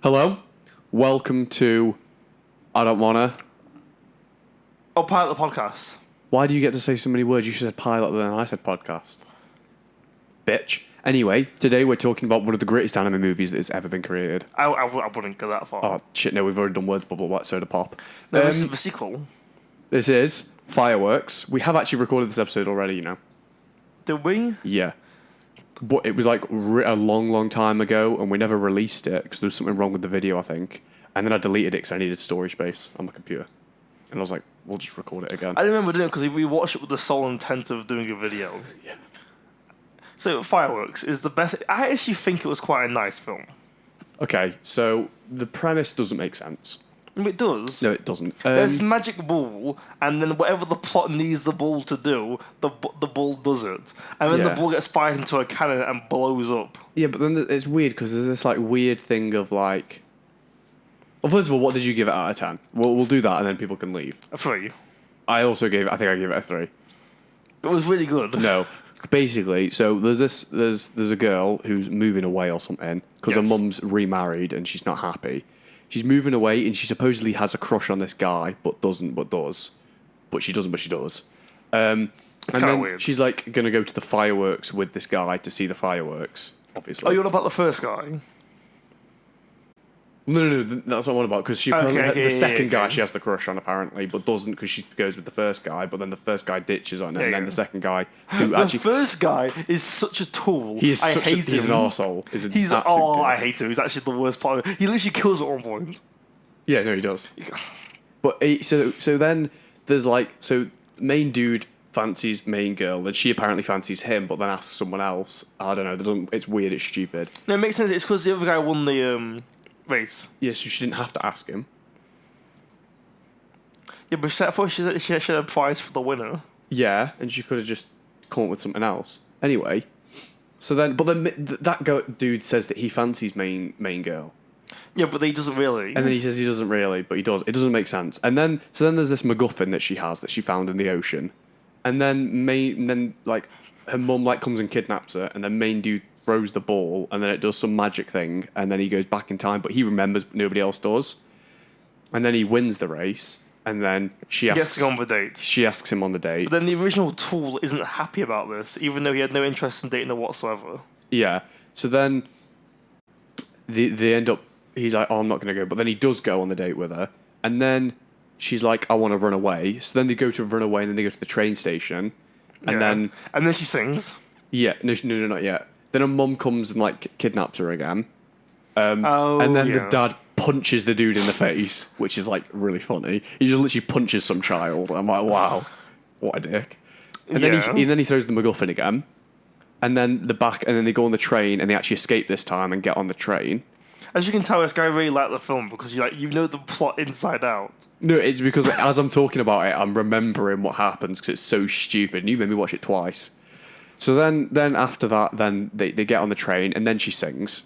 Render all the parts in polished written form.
Hello, welcome to I Don't Wanna. Oh, pilot the podcast. Why do you get to say so many words? You should have said pilot, then I said podcast. Bitch. Anyway, today we're talking about one of the greatest anime movies that has ever been created. I wouldn't go that far. Oh, shit, no, we've already done words, blah, blah, blah, soda pop. No, this is the sequel. This is Fireworks. We have actually recorded this episode already, you know. Did we? Yeah. But it was like a long, long time ago, and we never released it because there was something wrong with the video, I think. And then I deleted it because I needed storage space on my computer. And I was like, we'll just record it again. I remember doing it because we watched it with the sole intent of doing a video. Yeah. So, Fireworks is the best. I actually think it was quite a nice film. Okay, so the premise doesn't make sense. It does. No, it doesn't. There's magic ball, and then whatever the plot needs the ball to do, the ball does it. And then the ball gets fired into a cannon and blows up. Yeah, but then it's weird because there's this like weird thing of like... Well, first of all, what did you give it out of 10? We'll do that and then people can leave. A 3. I also gave it... I think I gave it a 3. It was really good. No. Basically, so there's a girl who's moving away or something because her mum's remarried and she's not happy. She's moving away and she supposedly has a crush on this guy, but doesn't, but does. But she doesn't, but she does. And then weird. she's like going to go to the fireworks with this guy to see the fireworks, obviously. Oh, you're on about the first guy? No, that's not what I'm about, because the second guy she has the crush on, apparently, but doesn't because she goes with the first guy, but then the first guy ditches on her, and then the second guy, who the actually... first guy is such a tool. He is I hate him. He's an arsehole. I hate him. He's actually the worst part of it. He literally kills at one point. Yeah, no, he does. But so then there's like... So main dude fancies main girl, and she apparently fancies him, but then asks someone else. I don't know. It's weird, it's stupid. No, it makes sense. It's because the other guy won the... race. Yeah, so she didn't have to ask him. Yeah, but I thought she had a prize for the winner. Yeah, and she could have just come up with something else. Anyway, so then that dude says that he fancies main girl. Yeah, but he doesn't really. And then he says he doesn't really, but he does. It doesn't make sense. And then there's this MacGuffin that she has that she found in the ocean, and then like her mum like comes and kidnaps her, and then main dude throws the ball, and then it does some magic thing, and then he goes back in time, but he remembers, but nobody else does. And then he wins the race, and then she asks him on the date. She asks him on the date. But then the original Tool isn't happy about this, even though he had no interest in dating her whatsoever. Yeah. So then they end up. He's like, "Oh, I'm not going to go," but then he does go on the date with her, and then she's like, "I want to run away." So then they go to run away, and then they go to the train station, and then she sings. Yeah. No, not yet. Then her mum comes and like kidnaps her again. And then the dad punches the dude in the face, which is like really funny. He just literally punches some child. I'm like, wow, what a dick. And then he throws the MacGuffin again. And then they go on the train and they actually escape this time and get on the train. As you can tell, this guy really liked the film because you know the plot inside out. No, it's because as I'm talking about it, I'm remembering what happens because it's so stupid. And you made me watch it twice. So then after that, then they get on the train, and then she sings.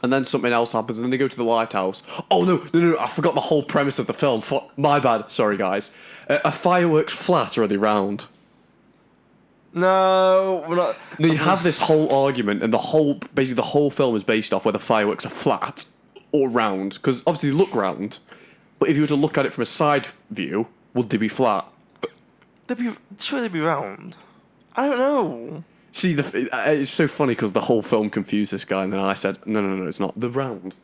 And then something else happens, and then they go to the lighthouse. Oh, no, I forgot the whole premise of the film. My bad. Sorry, guys. Are fireworks flat, or are they round? No, we're not... They have this whole argument, and the whole film is based off whether fireworks are flat or round. Because obviously they look round, but if you were to look at it from a side view, would they be flat? Surely they'd be round. I don't know. See, it's so funny because the whole film confused this guy, and then I said, no, it's not. They're round.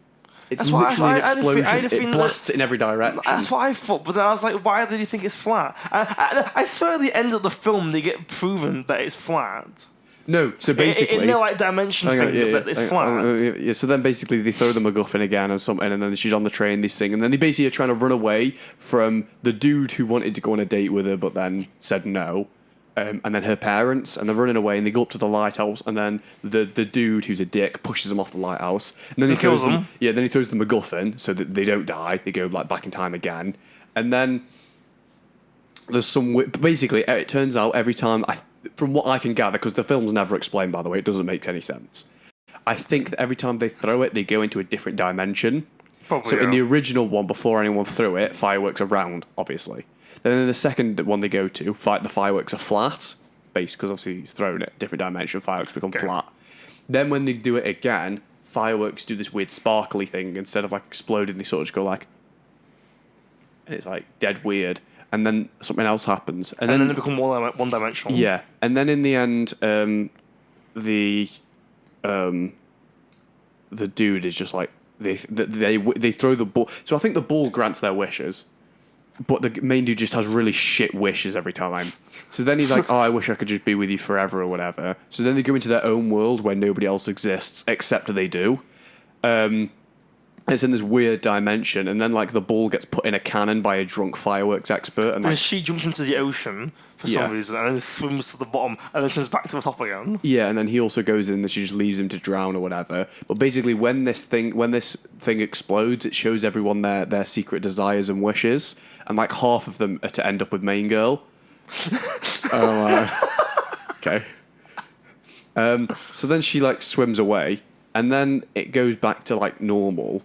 It's literally an explosion. It blasts in every direction. That's what I thought, but then I was like, why do you think it's flat? I swear at the end of the film they get proven that it's flat. No, so basically... In their like dimension thing, that it's flat. Yeah, so then basically they throw the MacGuffin again or something, and then she's on the train, they sing, and then they basically are trying to run away from the dude who wanted to go on a date with her, but then said no. And then her parents, and they're running away, and they go up to the lighthouse, and then the dude who's a dick pushes them off the lighthouse, and then he kills them. Yeah, then he throws the MacGuffin so that they don't die. They go like back in time again, and then there's basically it turns out every time from what I can gather, because the film's never explained, by the way, it doesn't make any sense. I think that every time they throw it, they go into a different dimension. Probably, in the original one, before anyone threw it, fireworks are round, obviously. Then in the second one they go to, the fireworks are flat, based because obviously he's thrown it, different dimension, fireworks become flat. Then when they do it again, fireworks do this weird sparkly thing instead of like exploding. They sort of just go like, and it's like dead weird. And then something else happens, and then they become one dimensional. Yeah, and then in the end, the dude is just like they throw the ball. So I think the ball grants their wishes, but the main dude just has really shit wishes every time. So then he's like, "Oh, I wish I could just be with you forever or whatever." So then they go into their own world where nobody else exists except they do. It's in this weird dimension, and then like the ball gets put in a cannon by a drunk fireworks expert, and then like, she jumps into the ocean for some reason, and then swims to the bottom, and then swims back to the top again. yeah, and then he also goes in, and she just leaves him to drown or whatever. But basically, when this thing explodes, it shows everyone their secret desires and wishes, and like half of them are to end up with main girl. Okay. So then she like swims away, and then it goes back to like normal.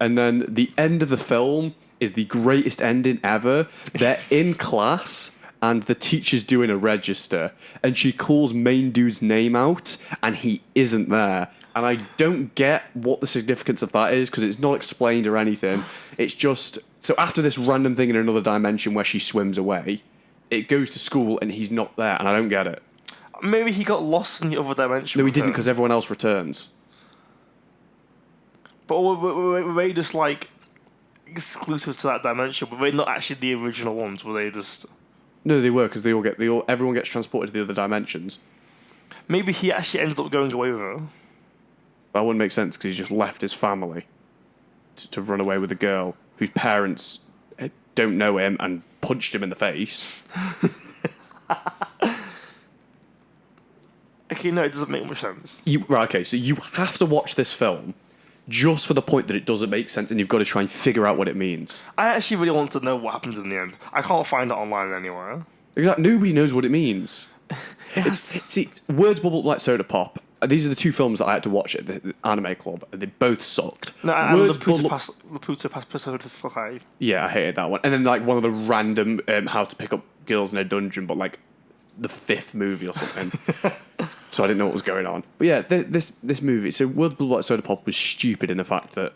And then the end of the film is the greatest ending ever. They're in class, and the teacher's doing a register, and she calls main dude's name out, and he isn't there. And I don't get what the significance of that is, because it's not explained or anything. It's just... So after this random thing in another dimension where she swims away, it goes to school, and he's not there, and I don't get it. Maybe he got lost in the other dimension. No, he didn't, because everyone else returns. But were they just like exclusive to that dimension? Were they not actually the original ones? Were they just? No, they were, because everyone gets transported to the other dimensions. Maybe he actually ended up going away with her. That wouldn't make sense, because he just left his family to run away with a girl whose parents don't know him and punched him in the face. Okay, no, it doesn't make much sense. Okay, so you have to watch this film just for the point that it doesn't make sense, and you've got to try and figure out what it means. I actually really want to know what happens in the end. I can't find it online anywhere. Exactly, nobody knows what it means. See, Words Bubble Like Soda Pop. These are the two films that I had to watch at the anime club, and they both sucked. No, and Laputa Pass episode 5. Yeah, I hated that one. And then like one of the random how to pick up girls in a dungeon, but like the 5th movie or something. So I didn't know what was going on. But yeah, this movie. So World Bubble Like Soda Pop was stupid in the fact that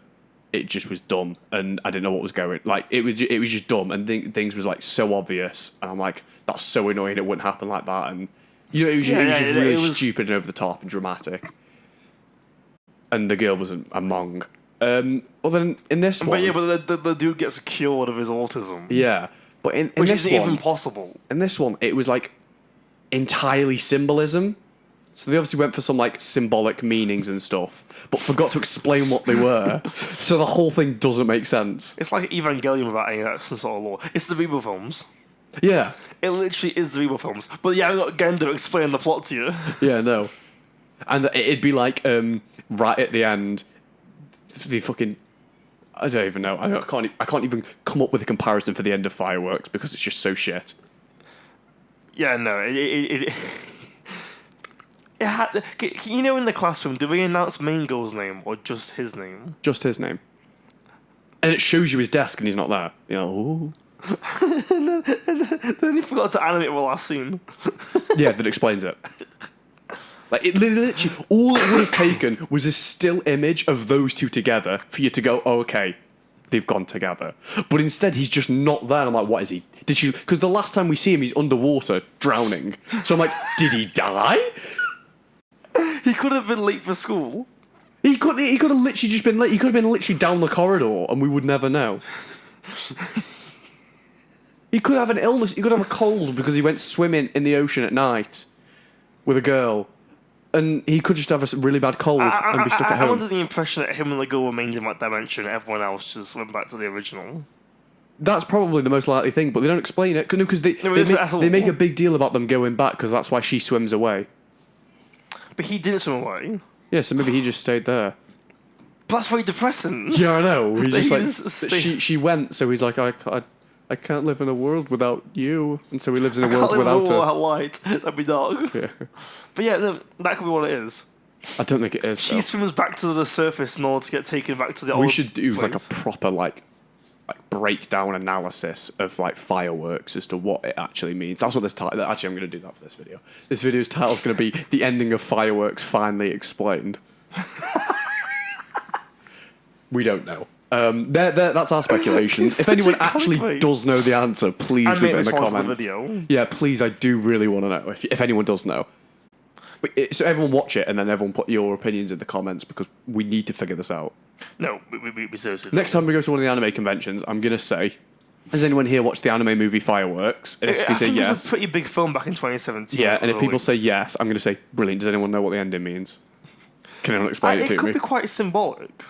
it just was dumb, and I didn't know what was going. Like it was just dumb, and things was like so obvious, and I'm like, that's so annoying. It wouldn't happen like that, and you know, it was just really stupid and over the top and dramatic. And the girl was a mong. Well, then in this one, but the dude gets cured of his autism. Yeah, but in which this isn't one, even possible. In this one, it was like entirely symbolism. So they obviously went for some like symbolic meanings and stuff, but forgot to explain what they were. So the whole thing doesn't make sense. It's like Evangelion without any some sort of lore. It's the Reboot films. Yeah. It literally is the Reboot films. But yeah, I got Gendo explain the plot to you. Yeah, no. And it'd be like right at the end, the fucking... I don't even know. I can't even come up with a comparison for the end of Fireworks because it's just so shit. Yeah, no. You know, in the classroom, do they announce main girl's name or just his name? Just his name. And it shows you his desk and he's not there. You know, ooh. and then he forgot to animate the last scene. Yeah, that explains it. Like, it literally, all it would have taken was a still image of those two together for you to go, oh, okay, they've gone together. But instead, he's just not there. I'm like, what is he? Did she... Because the last time we see him, he's underwater, drowning. So I'm like, did he die? He could have been late for school. He could have literally just been late. He could have been literally down the corridor and we would never know. He could have an illness. He could have a cold because he went swimming in the ocean at night with a girl. And he could just have a really bad cold and be stuck at home. I'm under the impression that him and the girl remained in that dimension and everyone else just went back to the original. That's probably the most likely thing, but they don't explain it. Because they make a big deal about them going back because that's why she swims away. But he didn't swim away. Yeah, so maybe he just stayed there. But that's very depressing. Yeah, I know. He's just like... She went, so he's like, I can't live in a world without you. And so he lives in a world without her. Without light. That'd be dark. Yeah. But yeah, no, that could be what it is. I don't think it is. She swims back to the surface in order to get taken back to the old We should do place. like a proper like breakdown analysis of like fireworks as to what it actually means. That's what this title... Actually, I'm going to do that for this video. This video's title is going to be The Ending of Fireworks Finally Explained. We don't know. That's our speculations. If anyone actually does know the answer, please leave it in the comments. Yeah, please, I do really want to know if anyone does know. So everyone watch it and then everyone put your opinions in the comments because we need to figure this out. No, we seriously. Next time we go to one of the anime conventions, I'm going to say, has anyone here watched the anime movie Fireworks? And if we say yes, it was a pretty big film back in 2017. Yeah, and if people say yes, I'm going to say, brilliant. Does anyone know what the ending means? Can anyone explain it to me? It could be quite symbolic.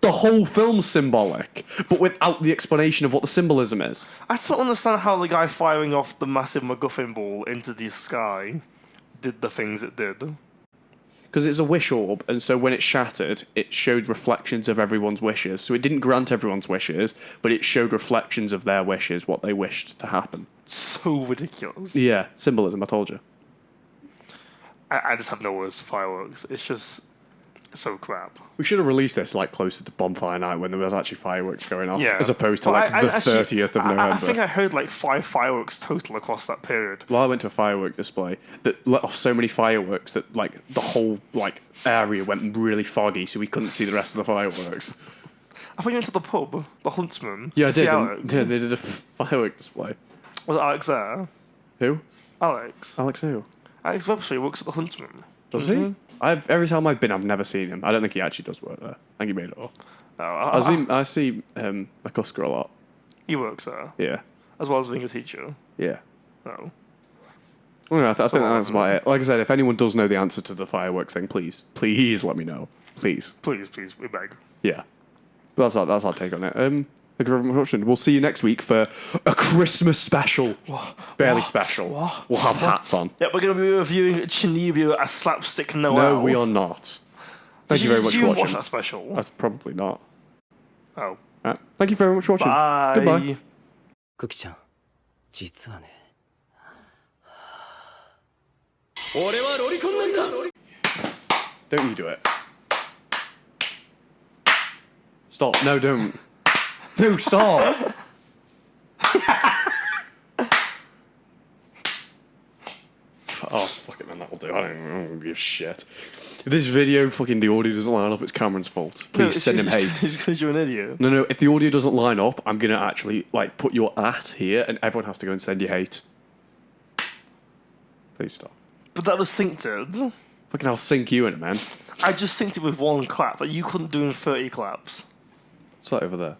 The whole film's symbolic, but without the explanation of what the symbolism is. I still don't understand how the guy firing off the massive MacGuffin ball into the sky did the things it did. Because it's a wish orb, and so when it shattered, it showed reflections of everyone's wishes. So it didn't grant everyone's wishes, but it showed reflections of their wishes, what they wished to happen. So ridiculous. Yeah, symbolism, I told you. I just have no words for Fireworks. It's just so crap. We should have released this like closer to Bonfire Night when there was actually fireworks going off, Yeah. as opposed to like the 30th of November. I think I heard like 5 fireworks total across that period. Well, I went to a firework display that let off so many fireworks that like the whole like area went really foggy, so we couldn't see the rest of the fireworks. I think you went to the pub, the Huntsman. Yeah, I to see did. Alex. Yeah, they did a firework display. Was Alex there? Who? Alex. Alex who? Alex Webster works at the Huntsman. Does he? Every time I've been, I've never seen him. I don't think he actually does work there. I think he made it up. Oh, I see McCusker a lot. he works there, Yeah. as well as being a teacher. Yeah. No. Well, I think that's about it. Like I said, if anyone does know the answer to the fireworks thing, please let me know. Please. Please, we beg. Yeah. That's our take on it. Thank you very much for watching. We'll see you next week for a Christmas special. Barely special. We'll have hats on. Yep, we're going to be reviewing Chinibyo, a slapstick Noel. No, we are not. Thank you very much for watching. Watch that special? That's probably not. Oh. Thank you very much for watching. Bye. Goodbye. クキちゃん実はね Don't you do it. Stop. No, don't. No, stop. Oh, fuck it, man. That'll do. I don't give a shit. If this video, fucking the audio doesn't line up, it's Cameron's fault. Please send him hate. Because you're an idiot. No. If the audio doesn't line up, I'm gonna actually like put your @ here, and everyone has to go and send you hate. Please stop. But that was synced. Fucking, I'll sync you in it, man. I just synced it with 1 clap, but you couldn't do in 30 claps. What's that over there?